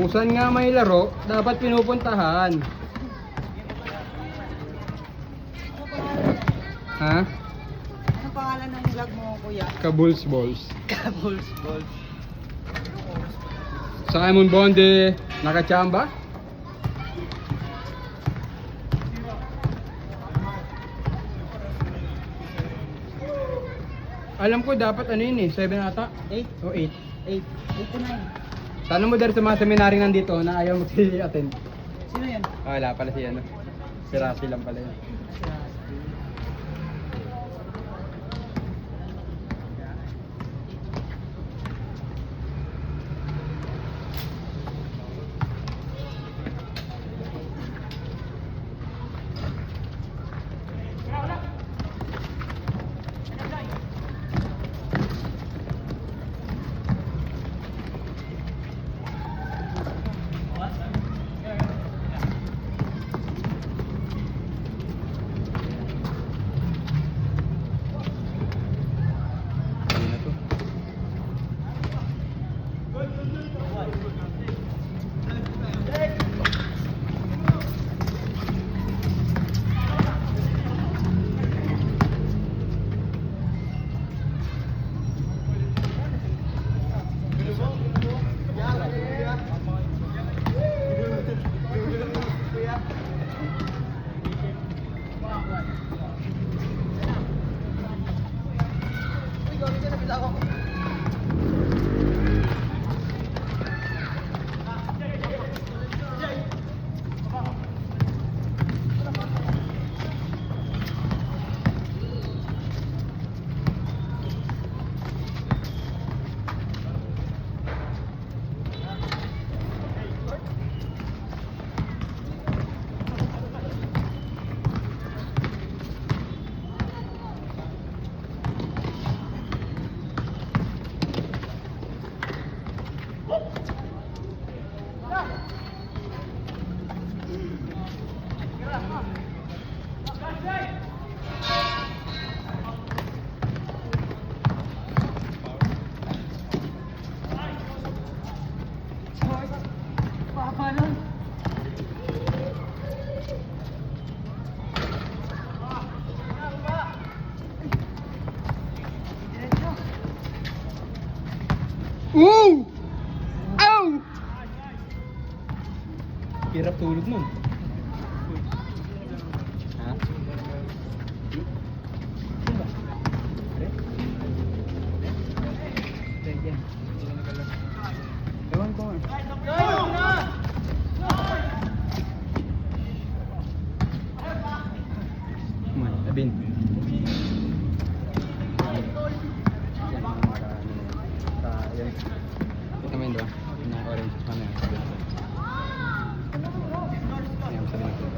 Kung saan nga may laro, dapat pinupuntahan. Ha? Anong pangalan ng vlog mo, kuya? Kabuls Balls. Kabuls Balls. Simon Bonde, nakachamba? Alam ko dapat ano yun eh, 7 ata? 8? O 8. 8? 8 to 9. Tanong mo dahil sa mga seminaryong nandito na ayaw mag-attend. Sino yan? Wala pala si ano. Si Rafi lang pala yun. Hindi na to. Papa nun. Ooh! Ow! Hirap tulog nun. Ha? Ewan ko nga. Man, Abin. Kita mo yun doon? Na orange. Ano yun? Ayan, sabi natin.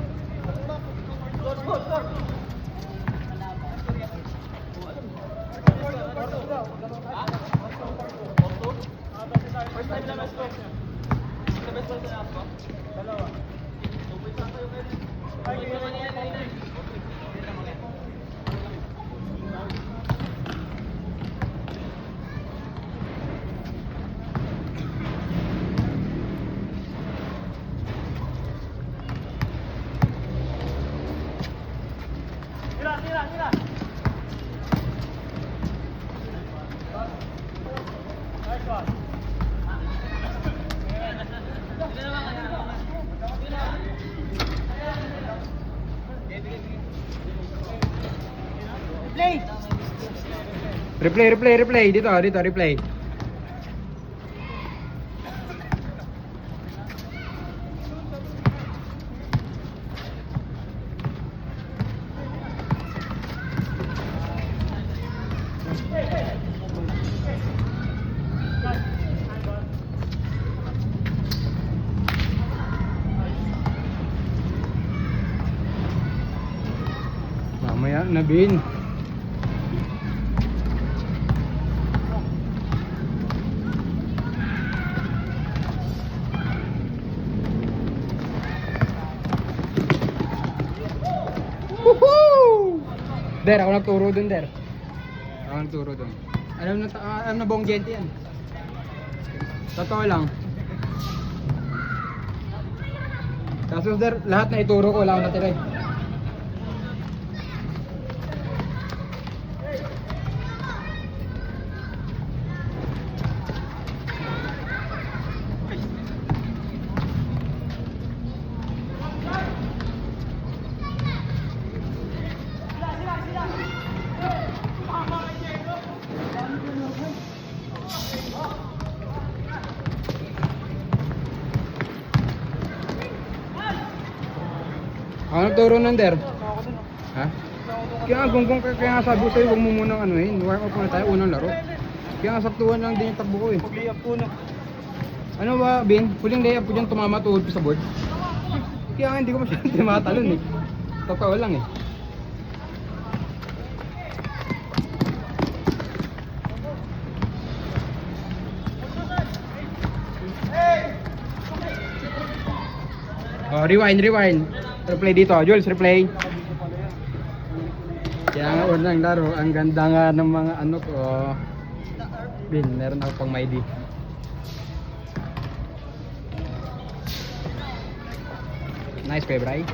Play! Replay. Dito, replay. Mamaya na, Bin. Woohoo! Der, ako nagturo dun, Der. Ako nagturo dun. Alam na buong gente yan. Totoo lang. Kaso sir, lahat na ituro ko, wala akong natira eh. Ano turo nun, der? Ha? Kaya nga, kaya nga sabi ko sa'yo, huwag mo munang anuhin. Warm up muna tayo, unang laro. Kaya nga, saktuhan lang din yung takbo ko eh. Pag-layup po na. Ano ba, Bin? Huling layup ko dyan, tumama tuhod ko sa board. Kaya nga, hindi ko masyadong tumatalon eh. Totoo lang eh. Oh, rewind. Replay dito, Jules, replay. Kaya nga unang laro, ang ganda nga ng mga ano ko. Bin, meron ako pang MyD. Nice kay Bray.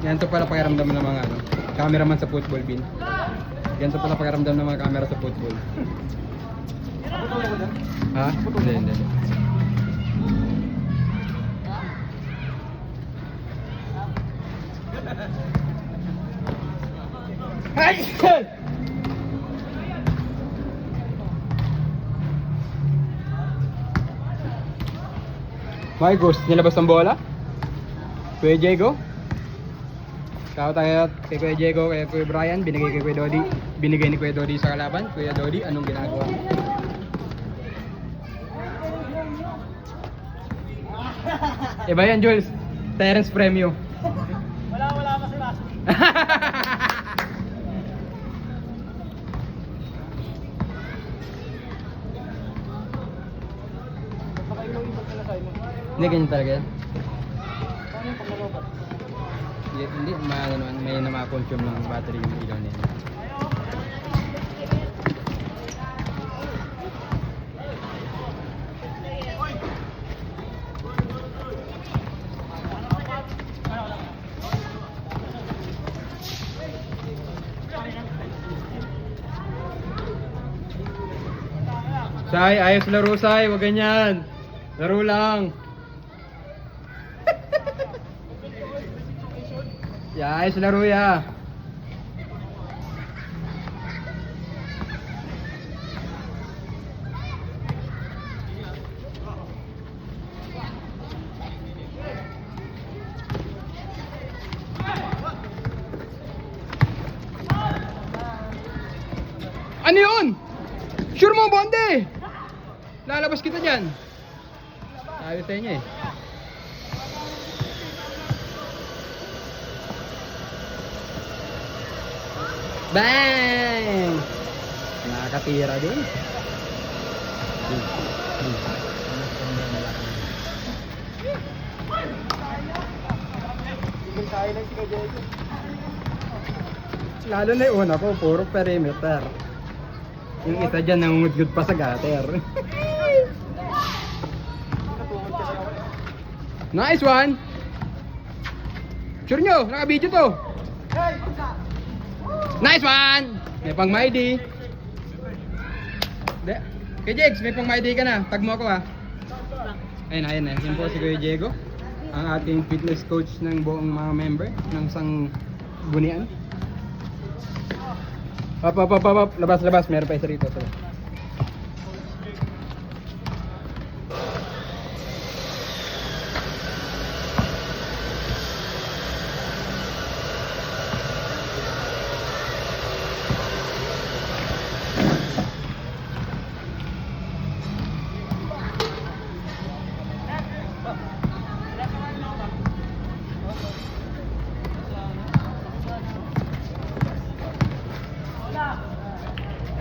Ganito pala pakiramdam ng mga ano, cameraman sa football, Bin. Ganito pala pakiramdam ng mga camera sa football. Ha? Hindi. My ghost, nilabas ng bola? Kuya Diego? Tao tayo kay Kuya Diego, kay Kuya Brian, binigay kay Kuya Dodi. Binigay ni Kuya Dodi sa kalaban. Kuya Dodi, anong ginagawa mo? Iba yan, Jules. Terence Premio. Wala pa si Rusty. Hindi, ganyan talaga yan. Paano yung paglaro ba? Hindi, may nama-consume ng battery yung ilaw na yan. Sai, ayos laro, Sai, wag ganyan. Laro lang. Ya, ayos laro ya. Ano yun? Sure mo, Bonde? Lalabas kita dyan. Sabi sa inyo eh. Bang! Nakakatira din. Lalo na yung una ko, puro perimeter. Yung isa dyan nangungudgud pa sa gutter. Nice one! Sure nyo, naka-video to. Nice one! May pang MyD. Kay Jegs, may pang MyD ka na. Tag mo ako ha. Ayun. Yan po si Kuya Diego. Ang ating fitness coach ng buong mga member ng isang bunian. Up. Labas. Meron pa isa rito.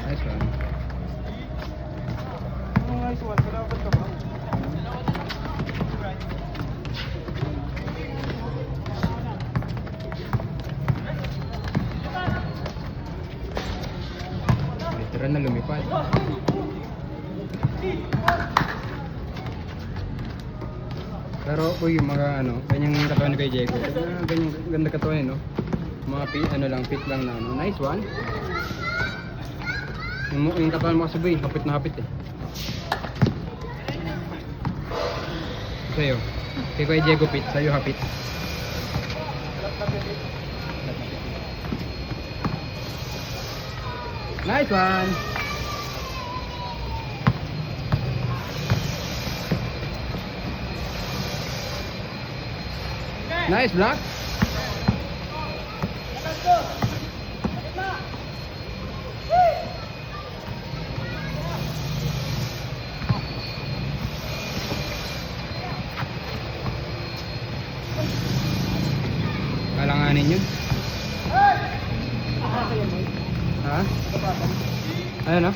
Nice one. Nice one. Kalaban ka ba? Meron na lumipad. Pero uy, mga ano, ganyang katawan ni kay Diego. Ganyan, ganda katawan eh, no? Mga ano lang, fit lang na ano. Nice one. Yung katawan mo kasi boy, hapit na hapit eh. Sa'yo. Kay Kuya Diego fit, sa'yo hapit. Nice one! Nice block! Alanganin yun. Ha? Ano na?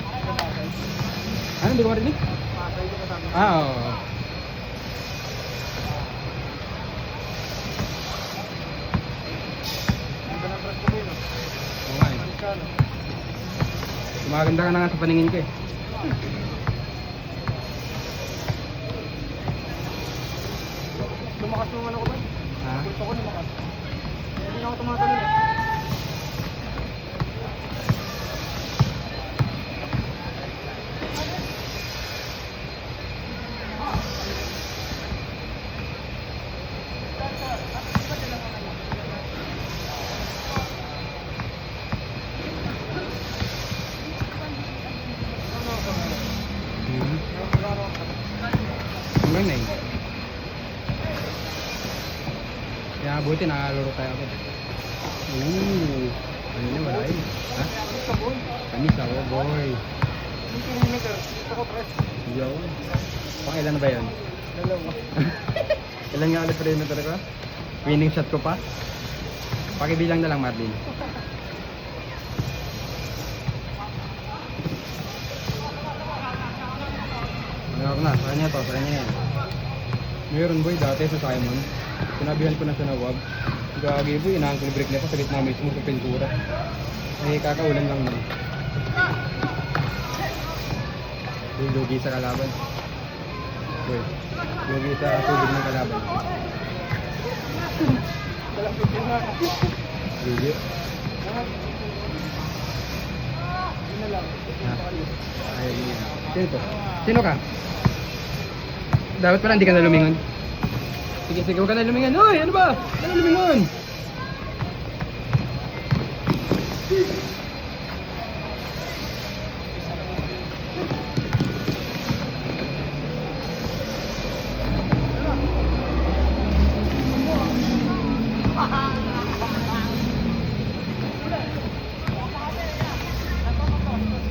Ano? Hindi ko marinig? Oo. Oo nga eh. Gumaganda ka na nga sa paningin ko eh. Lumakas naman ako ba? Ha? Gusto ko lumakas. Hindi na ako tumatalon eh. Hanggang na eh. Kaya buti nakalaro tayo agad. Ano na wala yun? Ha? Panis ako boy. Yung kinimeter, gusto ko press. Yo. Pang ilan na ba yun? Dalawa. Ilan nga ulit perimeter ko? Winning shot ko pa? Pakibilang na lang Marlin. Ano ko na, sa kanya to, sa kanya yan. Mayroon boy dati sa Simon. Sinabihan ko na siya na wag. Gagi boy, inahan ko yung break niya pa sa gitna mismo sa pintura. Eh kakaulan lang naman. Yung lugi sa kalaban. Boy, lugi sa tubig ng kalaban. Dalapit yun na. Lugi. Yun na lang. Ha? Ayaw niya. Sino to? Sino ka? Dapat pala hindi ka na lumingon. Sige, sige, huwag ka na lumingon. Hoy, ano ba? Huwag ka na lumingon.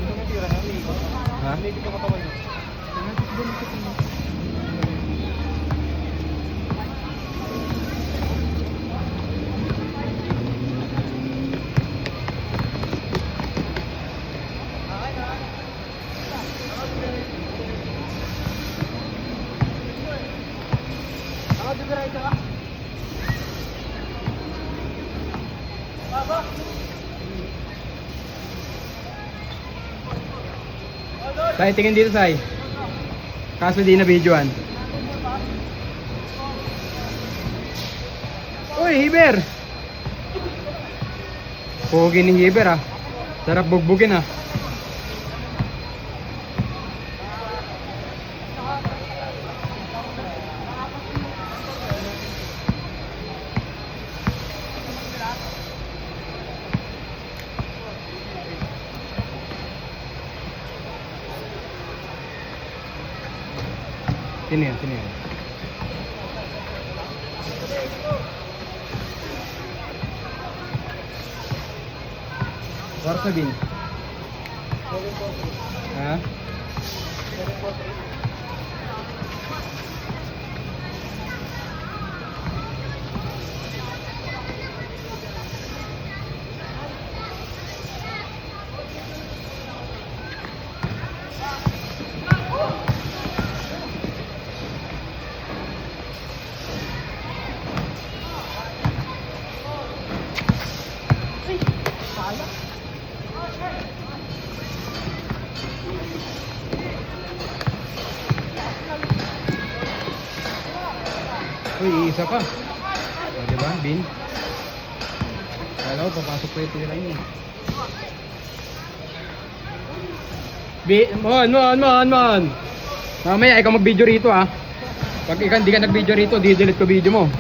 Tumitira na, umiikot. Ha? Umiikot yung katawan niya. Diretso ka. Baba. Sai, tingin dito, Sai. Kaso di na videoan. Uy, Hiber! Pogi ni Hiber ah. Sarap bugbugin ah. Sino yan? Sino yan? Warsa Bin. Ha? Uy, isa pa. O, diba? Bin. Kala ko, papasok pa yung tira niya. Mon! Mamaya, ikaw mag-video rito ah. Pag ikaw hindi ka nag-video rito, di-delete ko video mo.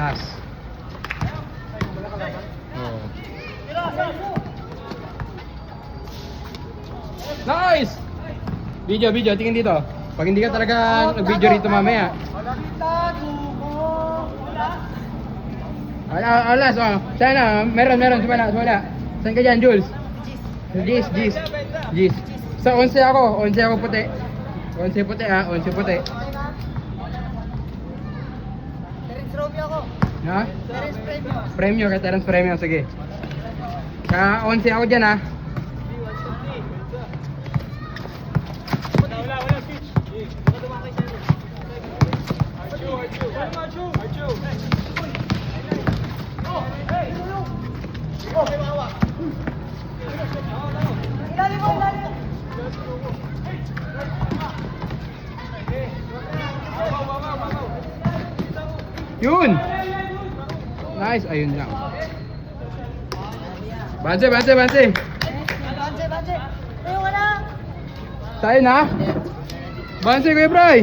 Last. Oh. Nice! Video, tingin dito. Pag hindi ka talaga nag-video rito mamaya. Alas, oh. Sana, meron, sumala. Saan ka dyan, Jules? Gis. Sa 11 ako puti. 11 puti ah, 11 puti. Terence Robby ako. Ha? Terence Premio. Premio, kay Terence Premio, sige. Sa 11 ako dyan ah. Wala, pitch. Baka dumakay sa'yo. Archu. Oh, hey! Oh, may mawa. Ilalim mo. Yun! Nice, ayun lang. Banse! Banse. Tayo ka na. Tayo na? Banse, Kuya Bray!